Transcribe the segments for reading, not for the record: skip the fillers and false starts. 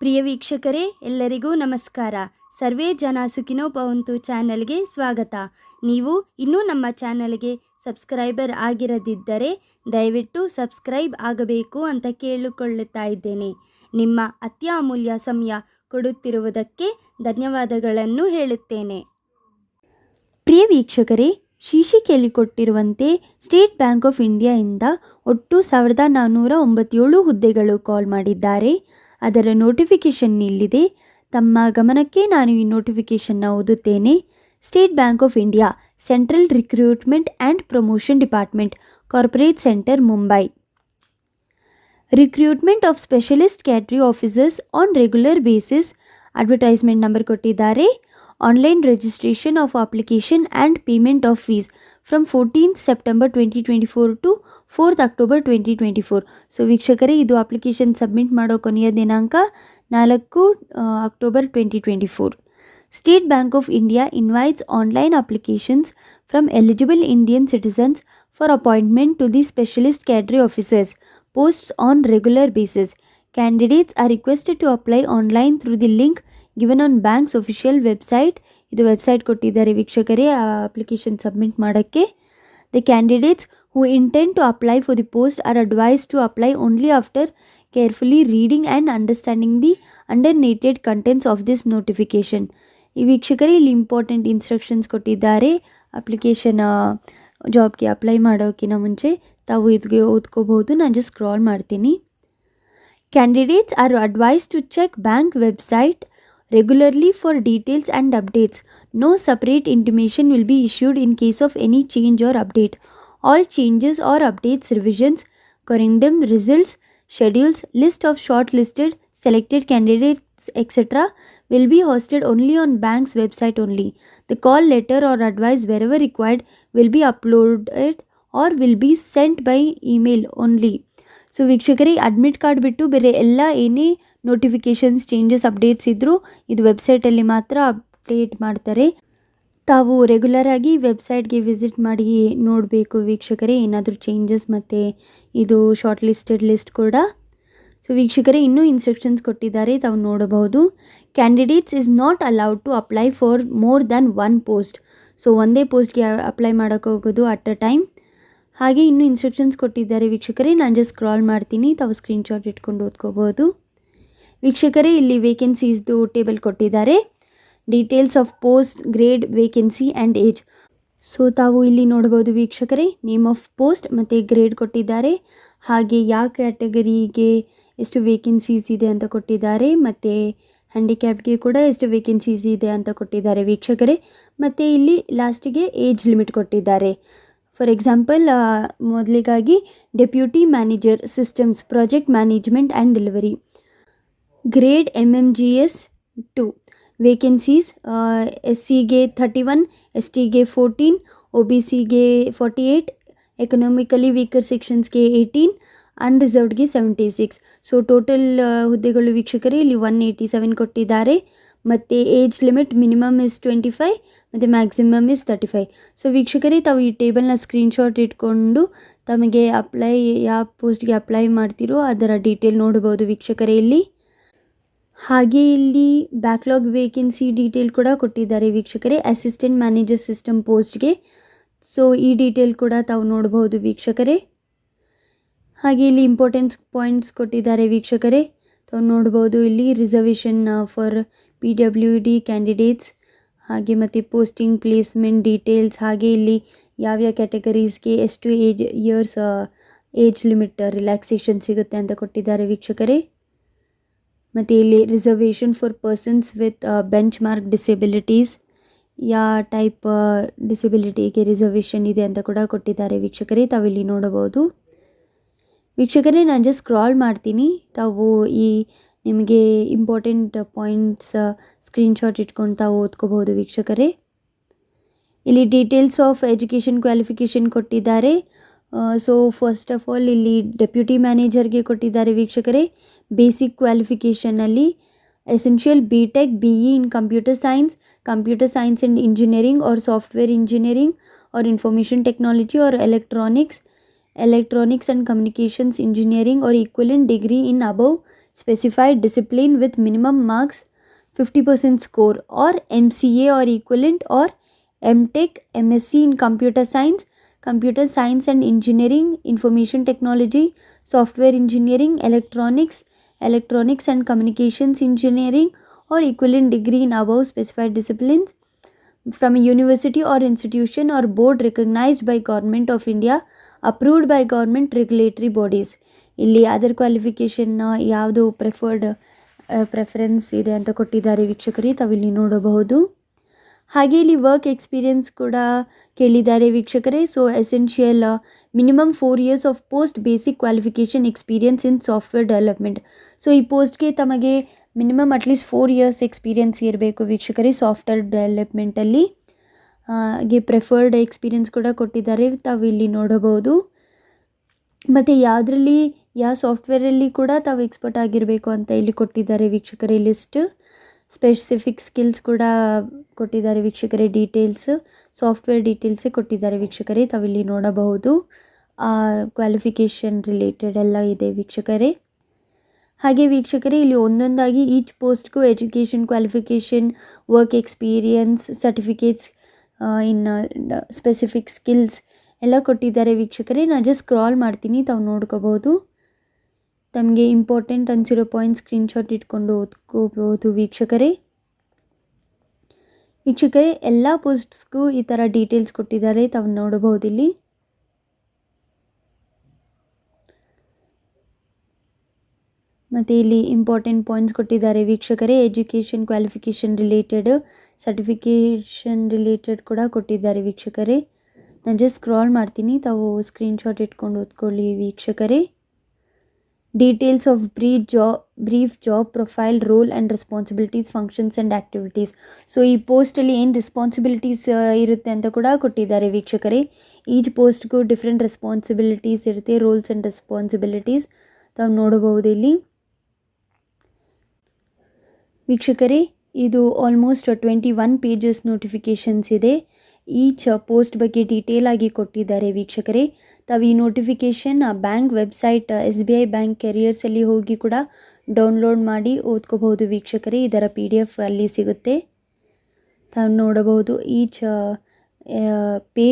ಪ್ರಿಯ ವೀಕ್ಷಕರೇ, ಎಲ್ಲರಿಗೂ ನಮಸ್ಕಾರ. ಸರ್ವೇ ಜನ ಸುಖಿನೋ ಭವಂತು ಚಾನಲ್ಗೆ ಸ್ವಾಗತ. ನೀವು ಇನ್ನೂ ನಮ್ಮ ಚಾನಲ್ಗೆ ಸಬ್ಸ್ಕ್ರೈಬರ್ ಆಗಿರದಿದ್ದರೆ ದಯವಿಟ್ಟು ಸಬ್ಸ್ಕ್ರೈಬ್ ಆಗಬೇಕು ಅಂತ ಕೇಳಿಕೊಳ್ಳುತ್ತಾ ಇದ್ದೇನೆ. ನಿಮ್ಮ ಅತ್ಯಮೂಲ್ಯ ಸಮಯ ಕೊಡುತ್ತಿರುವುದಕ್ಕೆ ಧನ್ಯವಾದಗಳನ್ನು ಹೇಳುತ್ತೇನೆ. ಪ್ರಿಯ ವೀಕ್ಷಕರೇ, ಶೀರ್ಷಿಕೆಯಲ್ಲಿ ಕೊಟ್ಟಿರುವಂತೆ ಸ್ಟೇಟ್ ಬ್ಯಾಂಕ್ ಆಫ್ ಇಂಡಿಯಾದಿಂದ ಒಟ್ಟು 1497 ಹುದ್ದೆಗಳು ಕಾಲ್ ಮಾಡಿದ್ದಾರೆ. ಅದರ ನೋಟಿಫಿಕೇಷನ್ ಇಲ್ಲಿದೆ. ತಮ್ಮ ಗಮನಕ್ಕೆ ನಾನು ಈ ನೋಟಿಫಿಕೇಷನ್ನ ಓದುತ್ತೇನೆ. State Bank of India, central recruitment and promotion department, corporate centre, Mumbai. Recruitment of specialist category officers on regular basis. Advertisement number ಕೊಟ್ಟಿದ್ದಾರೆ. Online registration of application and payment of fees from 14th September 2024 to 4th October 2024. So ವೀಕ್ಷಕರೇ, ಇದು application submit ಮಾಡೋ ಕೊನೆಯ ದಿನಾಂಕ 4 October 2024. State Bank of India invites online applications from eligible Indian citizens for appointment to the specialist cadre officers posts on regular basis. Candidates are requested to apply online through the link given on bank's official website. ಇದು website ಕೊಟ್ಟಿದ್ದಾರೆ ವೀಕ್ಷಕರೇ application submit ಮಾಡೋಕ್ಕೆ. The candidates who intend to apply for the post are advised to apply only after carefully reading and understanding the underneated contents of this notification. ಈ ವೀಕ್ಷಕರೇ, ಇಲ್ಲಿ important instructions ಕೊಟ್ಟಿದ್ದಾರೆ. Application ಜಾಬ್ಗೆ apply ಮಾಡೋಕ್ಕಿಂತ ಮುಂಚೆ ತಾವು ಇದಕ್ಕೆ ಓದ್ಕೋಬಹುದು. ನಾನು ಜಸ್ಟ್ ಸ್ಕ್ರಾಲ್ ಮಾಡ್ತೀನಿ. Candidates are advised to check bank website regularly for details and updates. No separate intimation will be issued in case of any change or update. All changes or updates, revisions, corrective results, schedules, list of shortlisted, selected candidates, etc. will be hosted only on bank's website only. The call letter or advice wherever required will be uploaded or will be sent by email only. So ವೀಕ್ಷಕರೇ, admit card ಬಿಟ್ಟು ಬೇರೆ ಎಲ್ಲ ಏನೇ notifications, changes, updates ಇದ್ದರೂ ಇದು ವೆಬ್ಸೈಟಲ್ಲಿ ಮಾತ್ರ update ಮಾಡ್ತಾರೆ. ತಾವು ರೆಗ್ಯುಲರ್ ಆಗಿ ವೆಬ್ಸೈಟ್ಗೆ ವಿಸಿಟ್ ಮಾಡಿ ನೋಡಬೇಕು ವೀಕ್ಷಕರೇ, ಏನಾದರೂ ಚೇಂಜಸ್ ಮತ್ತು ಇದು ಶಾರ್ಟ್ ಲಿಸ್ಟೆಡ್ ಲಿಸ್ಟ್ ಕೂಡ. ಸೊ ವೀಕ್ಷಕರೇ, ಇನ್ನೂ ಇನ್ಸ್ಟ್ರಕ್ಷನ್ಸ್ ಕೊಟ್ಟಿದ್ದಾರೆ, ತಾವು ನೋಡಬಹುದು. Candidates is not allowed to apply for more than one post. So ಒಂದೇ ಪೋಸ್ಟ್ಗೆ ಅಪ್ಲೈ ಮಾಡೋಕ್ಕೆ ಹೋಗೋದು ಅಟ್ ಅ ಟೈಮ್. ಹಾಗೆ ಇನ್ನೂ ಇನ್ಸ್ಟ್ರಕ್ಷನ್ಸ್ ಕೊಟ್ಟಿದ್ದಾರೆ ವೀಕ್ಷಕರೇ. ನಾನು ಜಸ್ಟ್ ಸ್ಕ್ರಾಲ್ ಮಾಡ್ತೀನಿ, ತಾವು ಸ್ಕ್ರೀನ್ಶಾಟ್ ಇಟ್ಕೊಂಡು ಓದ್ಕೋಬೋದು. ವೀಕ್ಷಕರೇ, ಇಲ್ಲಿ ವೇಕೆನ್ಸೀಸ್ದು ಟೇಬಲ್ ಕೊಟ್ಟಿದ್ದಾರೆ. Details of post, grade, vacancy and age. So ತಾವು ಇಲ್ಲಿ ನೋಡ್ಬೋದು ವೀಕ್ಷಕರೇ, ನೇಮ್ ಆಫ್ ಪೋಸ್ಟ್ ಮತ್ತು ಗ್ರೇಡ್ ಕೊಟ್ಟಿದ್ದಾರೆ. ಹಾಗೆ ಯಾವ ಕ್ಯಾಟಗರಿಗೆ ಎಷ್ಟು ವೇಕೆನ್ಸೀಸ್ ಇದೆ ಅಂತ ಕೊಟ್ಟಿದ್ದಾರೆ, ಮತ್ತು ಹ್ಯಾಂಡಿಕ್ಯಾಪ್ಗೆ ಕೂಡ ಎಷ್ಟು ವೇಕೆನ್ಸೀಸ್ ಇದೆ ಅಂತ ಕೊಟ್ಟಿದ್ದಾರೆ ವೀಕ್ಷಕರೇ. ಮತ್ತು ಇಲ್ಲಿ ಲಾಸ್ಟಿಗೆ ಏಜ್ ಲಿಮಿಟ್ ಕೊಟ್ಟಿದ್ದಾರೆ. ಫಾರ್ ಎಕ್ಸಾಂಪಲ್, ಮೊದಲಿಗಾಗಿ deputy manager systems, project management and delivery, grade MMGS 2. Vacancies SCಗೆ 31, STಗೆ 14, OBCಗೆ 48, ಎಕನಾಮಿಕಲಿ ವೀಕರ್ ಸೆಕ್ಷನ್ಸ್ಗೆ 18, ಅನ್ರಿಸರ್ವ್ಡ್ಗೆ 76. ಸೊ ಟೋಟಲ್ ಹುದ್ದೆಗಳು ವೀಕ್ಷಕರೇ ಇಲ್ಲಿ 187 ಕೊಟ್ಟಿದ್ದಾರೆ. ಮತ್ತು ಏಜ್ ಲಿಮಿಟ್ ಮಿನಿಮಮ್ ಇಸ್ 25 ಮತ್ತು ಮ್ಯಾಕ್ಸಿಮಮ್ ಇಸ್ 35. ಸೊ ವೀಕ್ಷಕರೇ, ತಾವು ಈ ಟೇಬಲ್ನ ಸ್ಕ್ರೀನ್ಶಾಟ್ ಇಟ್ಕೊಂಡು ತಮಗೆ ಯಾವ ಪೋಸ್ಟ್ಗೆ ಅಪ್ಲೈ ಮಾಡ್ತೀರೋ ಅದರ ಡೀಟೇಲ್ ನೋಡ್ಬೋದು ವೀಕ್ಷಕರೇ ಇಲ್ಲಿ. ಹಾಗೆ ಇಲ್ಲಿ ಬ್ಯಾಕ್ಲಾಗ್ ವೇಕೆನ್ಸಿ ಡೀಟೇಲ್ ಕೂಡ ಕೊಟ್ಟಿದ್ದಾರೆ ವೀಕ್ಷಕರೇ, ಅಸಿಸ್ಟೆಂಟ್ ಮ್ಯಾನೇಜರ್ ಸಿಸ್ಟಮ್ ಪೋಸ್ಟ್ಗೆ. ಸೊ ಈ ಡೀಟೇಲ್ ಕೂಡ ತಾವು ನೋಡ್ಬೋದು ವೀಕ್ಷಕರೇ. ಹಾಗೆ ಇಲ್ಲಿ ಇಂಪಾರ್ಟೆನ್ಸ್ ಪಾಯಿಂಟ್ಸ್ ಕೊಟ್ಟಿದ್ದಾರೆ ವೀಕ್ಷಕರೇ, ತಾವು ನೋಡ್ಬೋದು ಇಲ್ಲಿ. ರಿಸರ್ವೇಷನ್ ಫಾರ್ PWD ಕ್ಯಾಂಡಿಡೇಟ್ಸ್, ಹಾಗೆ ಮತ್ತು ಪೋಸ್ಟಿಂಗ್ ಪ್ಲೇಸ್ಮೆಂಟ್ ಡೀಟೇಲ್ಸ್, ಹಾಗೆ ಇಲ್ಲಿ ಯಾವ್ಯಾವ ಕ್ಯಾಟಗರೀಸ್ಗೆ ಎಷ್ಟು ಏಜ್ ಲಿಮಿಟ್ ರಿಲ್ಯಾಕ್ಸೇಷನ್ ಸಿಗುತ್ತೆ ಅಂತ ಕೊಟ್ಟಿದ್ದಾರೆ ವೀಕ್ಷಕರೇ. ಮತ್ತು ಇಲ್ಲಿ reservation for persons with bench mark disabilities, ಯಾವ ಟೈಪ್ ಡಿಸೆಬಿಲಿಟಿಗೆ ರಿಸರ್ವೇಷನ್ ಇದೆ ಅಂತ ಕೂಡ ಕೊಟ್ಟಿದ್ದಾರೆ ವೀಕ್ಷಕರೇ, ತಾವಿಲ್ಲಿ ನೋಡಬಹುದು. ವೀಕ್ಷಕರೇ, ನಾನು ಜಸ್ಟ್ ಸ್ಕ್ರಾಲ್ ಮಾಡ್ತೀನಿ, ತಾವು ಈ ನಿಮಗೆ ಇಂಪಾರ್ಟೆಂಟ್ ಪಾಯಿಂಟ್ಸ್ ಸ್ಕ್ರೀನ್ಶಾಟ್ ಇಟ್ಕೊಂಡು ತಾವು ಓದ್ಕೋಬಹುದು ವೀಕ್ಷಕರೇ. ಇಲ್ಲಿ ಡೀಟೇಲ್ಸ್ ಆಫ್ ಎಜುಕೇಷನ್ ಕ್ವಾಲಿಫಿಕೇಷನ್ ಕೊಟ್ಟಿದ್ದಾರೆ. ಸೊ ಫಸ್ಟ್ ಆಫ್ ಆಲ್ ಇಲ್ಲಿ ಡೆಪ್ಯೂಟಿ ಮ್ಯಾನೇಜರ್ಗೆ ಕೊಟ್ಟಿದ್ದಾರೆ ವೀಕ್ಷಕರೇ. ಬೇಸಿಕ್ ಕ್ವಾಲಿಫಿಕೇಷನಲ್ಲಿ essential BTech BE in computer science and engineering or software engineering or information technology or electronics and communications engineering or equivalent degree in above specified discipline with minimum marks 50% score, or MCA or equivalent, or MTech, MSc in computer science and engineering, information technology, software engineering, electronics and communications engineering, or equivalent degree in above specified disciplines from a university or institution or board recognized by Government of India, approved by government regulatory bodies. ಇಲ್ಲಿ other qualification ಯಾವುದು preference ಇದೆ ಅಂತ ಕೊಟ್ಟಿದ್ದಾರೆ ವೀಕ್ಷಕರೇ, ತಾವಿಲ್ಲಿ ನೋಡಬಹುದು. ಹಾಗೆ ಇಲ್ಲಿ work experience ಕೂಡ ಕೇಳಿದ್ದಾರೆ ವೀಕ್ಷಕರೇ. So essential minimum 4 years of post basic qualification experience in software development. So ಈ ಪೋಸ್ಟ್ಗೆ ತಮಗೆ ಮಿನಿಮಮ್ ಅಟ್ಲೀಸ್ಟ್ 4 years ಎಕ್ಸ್ಪೀರಿಯನ್ಸ್ ಇರಬೇಕು ವೀಕ್ಷಕರೇ ಸಾಫ್ಟ್ವೇರ್ ಡೆವಲಪ್ಮೆಂಟಲ್ಲಿ. ಹಾಗೆ ಪ್ರೆಫರ್ಡ್ ಎಕ್ಸ್ಪೀರಿಯನ್ಸ್ ಕೂಡ ಕೊಟ್ಟಿದ್ದಾರೆ, ತಾವು ಇಲ್ಲಿ ನೋಡಬಹುದು. ಮತ್ತು ಯಾವ ಸಾಫ್ಟ್ವೇರಲ್ಲಿ ಕೂಡ ತಾವು ಎಕ್ಸ್ಪರ್ಟ್ ಆಗಿರಬೇಕು ಅಂತ ಇಲ್ಲಿ ಕೊಟ್ಟಿದ್ದಾರೆ ವೀಕ್ಷಕರೇ ಲಿಸ್ಟ್. ಸ್ಪೆಸಿಫಿಕ್ ಸ್ಕಿಲ್ಸ್ ಕೂಡ ಕೊಟ್ಟಿದ್ದಾರೆ ವೀಕ್ಷಕರೇ, ಡೀಟೇಲ್ಸ್ ಸಾಫ್ಟ್ವೇರ್ ಡೀಟೇಲ್ಸೇ ಕೊಟ್ಟಿದ್ದಾರೆ ವೀಕ್ಷಕರೇ, ತಾವಿಲ್ಲಿ ನೋಡಬಹುದು. ಕ್ವಾಲಿಫಿಕೇಷನ್ ರಿಲೇಟೆಡ್ ಎಲ್ಲ ಇದೆ ವೀಕ್ಷಕರೇ. ಹಾಗೆ ವೀಕ್ಷಕರೇ ಇಲ್ಲಿ ಒಂದೊಂದಾಗಿ ಈಚ್ ಪೋಸ್ಟ್ಗೂ education qualification, work experience, certificates in specific skills ಎಲ್ಲ ಕೊಟ್ಟಿದ್ದಾರೆ ವೀಕ್ಷಕರೇ. ನಾನು ಜಸ್ಟ್ ಸ್ಕ್ರಾಲ್ ಮಾಡ್ತೀನಿ, ತಾವು ನೋಡ್ಕೋಬಹುದು. ತಮಗೆ ಇಂಪಾರ್ಟೆಂಟ್ ಅನಿಸಿರೋ ಪಾಯಿಂಟ್ ಸ್ಕ್ರೀನ್ಶಾಟ್ ಇಟ್ಕೊಂಡು ಓದ್ಕೋಬಹುದು ವೀಕ್ಷಕರೇ. ಎಲ್ಲ ಪೋಸ್ಟ್ಸ್ಗೂ ಈ ಥರ ಡೀಟೇಲ್ಸ್ ಕೊಟ್ಟಿದ್ದಾರೆ, ತಾವು ನೋಡಬಹುದು ಇಲ್ಲಿ. ಮತ್ತು ಇಲ್ಲಿ ಇಂಪಾರ್ಟೆಂಟ್ ಪಾಯಿಂಟ್ಸ್ ಕೊಟ್ಟಿದ್ದಾರೆ ವೀಕ್ಷಕರೇ. Education qualification related, certification related ಕೂಡ ಕೊಟ್ಟಿದ್ದಾರೆ ವೀಕ್ಷಕರೇ. ನಾನು ಜಸ್ಟ್ ಸ್ಕ್ರಾಲ್ ಮಾಡ್ತೀನಿ, ತಾವು ಸ್ಕ್ರೀನ್ಶಾಟ್ ಇಟ್ಕೊಂಡು ಓದ್ಕೊಳ್ಳಿ ವೀಕ್ಷಕರೇ. Details of brief job profile, role and responsibilities, functions and activities. So ಈ ಪೋಸ್ಟಲ್ಲಿ ಏನು ರೆಸ್ಪಾನ್ಸಿಬಿಲಿಟೀಸ್ ಇರುತ್ತೆ ಅಂತ ಕೂಡ ಕೊಟ್ಟಿದ್ದಾರೆ ವೀಕ್ಷಕರೇ. ಈಚ್ ಪೋಸ್ಟ್ಗೂ ಡಿಫ್ರೆಂಟ್ ರೆಸ್ಪಾನ್ಸಿಬಿಲಿಟೀಸ್ ಇರುತ್ತೆ, ರೋಲ್ಸ್ ಆ್ಯಂಡ್ ರೆಸ್ಪಾನ್ಸಿಬಿಲಿಟೀಸ್ ತಾವು ನೋಡಬಹುದು ಇಲ್ಲಿ ವೀಕ್ಷಕರೇ. ಇದು ಆಲ್ಮೋಸ್ಟ್ 21 pages ನೋಟಿಫಿಕೇಷನ್ಸ್ ಇದೆ. ಈಚ್ ಪೋಸ್ಟ್ ಬಗ್ಗೆ ಡೀಟೇಲ್ ಆಗಿ ಕೊಟ್ಟಿದ್ದಾರೆ ವೀಕ್ಷಕರೇ. ತಾವು ಈ notification bank website SBI bank ಕೆರಿಯರ್ಸಲ್ಲಿ ಹೋಗಿ ಕೂಡ ಡೌನ್ಲೋಡ್ ಮಾಡಿ ಓದ್ಕೋಬಹುದು ವೀಕ್ಷಕರೇ. ಇದರ PDF ಅಲ್ಲಿ ಸಿಗುತ್ತೆ, ತಾವು ನೋಡಬಹುದು. ಈಚ್ ಪೇ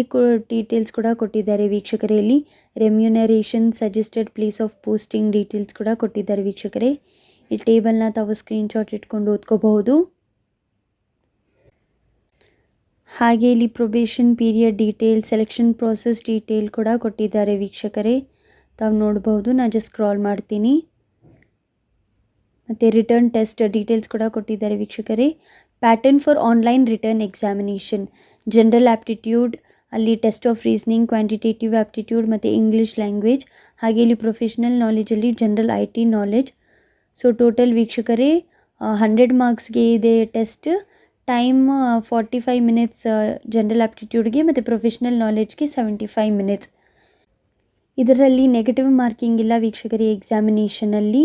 ಡೀಟೇಲ್ಸ್ ಕೂಡ ಕೊಟ್ಟಿದ್ದಾರೆ ವೀಕ್ಷಕರೇ. ಇಲ್ಲಿ remuneration, suggested place of posting details ಕೂಡ ಕೊಟ್ಟಿದ್ದಾರೆ ವೀಕ್ಷಕರೇ. ಈ ಟೇಬಲ್ನ ತಾವು ಸ್ಕ್ರೀನ್ಶಾಟ್ ಇಟ್ಕೊಂಡು ಓದ್ಕೋಬಹುದು. ಹಾಗೆ ಇಲ್ಲಿ probation period detail, selection process detail ಕೂಡ ಕೊಟ್ಟಿದ್ದಾರೆ ವೀಕ್ಷಕರೇ, ತಾವು ನೋಡಬಹುದು. ನಾನು ಜಸ್ಟ್ ಸ್ಕ್ರಾಲ್ ಮಾಡ್ತೀನಿ. ಮತ್ತು ರಿಟರ್ನ್ ಟೆಸ್ಟ್ ಡೀಟೇಲ್ಸ್ ಕೂಡ ಕೊಟ್ಟಿದ್ದಾರೆ ವೀಕ್ಷಕರೇ. Pattern for online written examination, general aptitude, ಅಲ್ಲಿ test of reasoning, quantitative aptitude ಮತ್ತು ಇಂಗ್ಲೀಷ್ ಲ್ಯಾಂಗ್ವೇಜ್. ಹಾಗೆ ಇಲ್ಲಿ ಪ್ರೊಫೆಷನಲ್ ನಾಲೆಜಲ್ಲಿ general IT knowledge. So total ವೀಕ್ಷಕರೇ 100 ಮಾರ್ಕ್ಸ್ಗೆ ಇದೆ ಟೆಸ್ಟ್. ಟೈಮ್ 45 minutes ಜನರಲ್ ಆ್ಯಪ್ಟಿಟ್ಯೂಡ್ಗೆ ಮತ್ತು ಪ್ರೊಫೆಷ್ನಲ್ ನಾಲೆಜ್ಗೆ 75 minutes. ಇದರಲ್ಲಿ ನೆಗೆಟಿವ್ ಮಾರ್ಕಿಂಗ್ ಇಲ್ಲ ವೀಕ್ಷಕರೇ ಎಕ್ಸಾಮಿನೇಷನಲ್ಲಿ.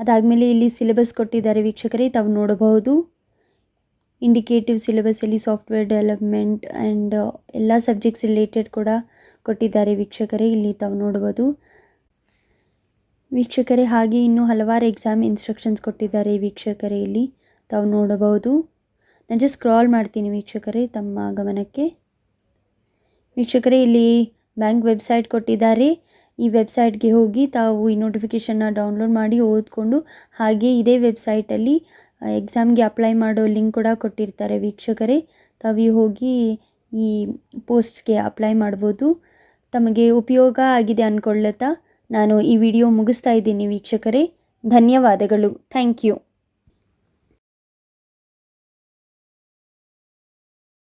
ಅದಾದಮೇಲೆ ಇಲ್ಲಿ ಸಿಲೆಬಸ್ ಕೊಟ್ಟಿದ್ದಾರೆ ವೀಕ್ಷಕರೇ, ತಾವು ನೋಡಬಹುದು. ಇಂಡಿಕೇಟಿವ್ ಸಿಲೆಬಸ್ಸಲ್ಲಿ ಸಾಫ್ಟ್ವೇರ್ ಡೆವಲಪ್ಮೆಂಟ್ ಆ್ಯಂಡ್ ಎಲ್ಲ ಸಬ್ಜೆಕ್ಟ್ಸ್ ರಿಲೇಟೆಡ್ ಕೂಡ ಕೊಟ್ಟಿದ್ದಾರೆ ವೀಕ್ಷಕರೇ, ಇಲ್ಲಿ ತಾವು ನೋಡಬಹುದು ವೀಕ್ಷಕರೇ. ಹಾಗೆ ಇನ್ನೂ ಹಲವಾರು ಎಕ್ಸಾಮ್ ಇನ್ಸ್ಟ್ರಕ್ಷನ್ಸ್ ಕೊಟ್ಟಿದ್ದಾರೆ ವೀಕ್ಷಕರೇ, ಇಲ್ಲಿ ತಾವು ನೋಡಬಹುದು. ನಾನು ಜಸ್ಟ್ ಸ್ಕ್ರಾಲ್ ಮಾಡ್ತೀನಿ ವೀಕ್ಷಕರೇ ತಮ್ಮ ಗಮನಕ್ಕೆ. ವೀಕ್ಷಕರೇ ಇಲ್ಲಿ ಬ್ಯಾಂಕ್ ವೆಬ್ಸೈಟ್ ಕೊಟ್ಟಿದ್ದಾರೆ. ಈ ವೆಬ್ಸೈಟ್ಗೆ ಹೋಗಿ ತಾವು ಈ ನೋಟಿಫಿಕೇಷನ್ನ ಡೌನ್ಲೋಡ್ ಮಾಡಿ ಓದ್ಕೊಂಡು, ಹಾಗೆ ಇದೇ ವೆಬ್ಸೈಟಲ್ಲಿ ಎಕ್ಸಾಮ್ಗೆ ಅಪ್ಲೈ ಮಾಡೋ ಲಿಂಕ್ ಕೂಡ ಕೊಟ್ಟಿರ್ತಾರೆ ವೀಕ್ಷಕರೇ. ತಾವು ಹೋಗಿ ಈ ಪೋಸ್ಟ್ಸ್ಗೆ ಅಪ್ಲೈ ಮಾಡ್ಬೋದು. ತಮಗೆ ಉಪಯೋಗ ಆಗಿದೆ ಅಂದ್ಕೊಳ್ಳುತ್ತಾ ನಾನು ಈ ವಿಡಿಯೋ ಮುಗಿಸ್ತಾ ಇದ್ದೀನಿ ವೀಕ್ಷಕರೇ. ಧನ್ಯವಾದಗಳು. Thank you.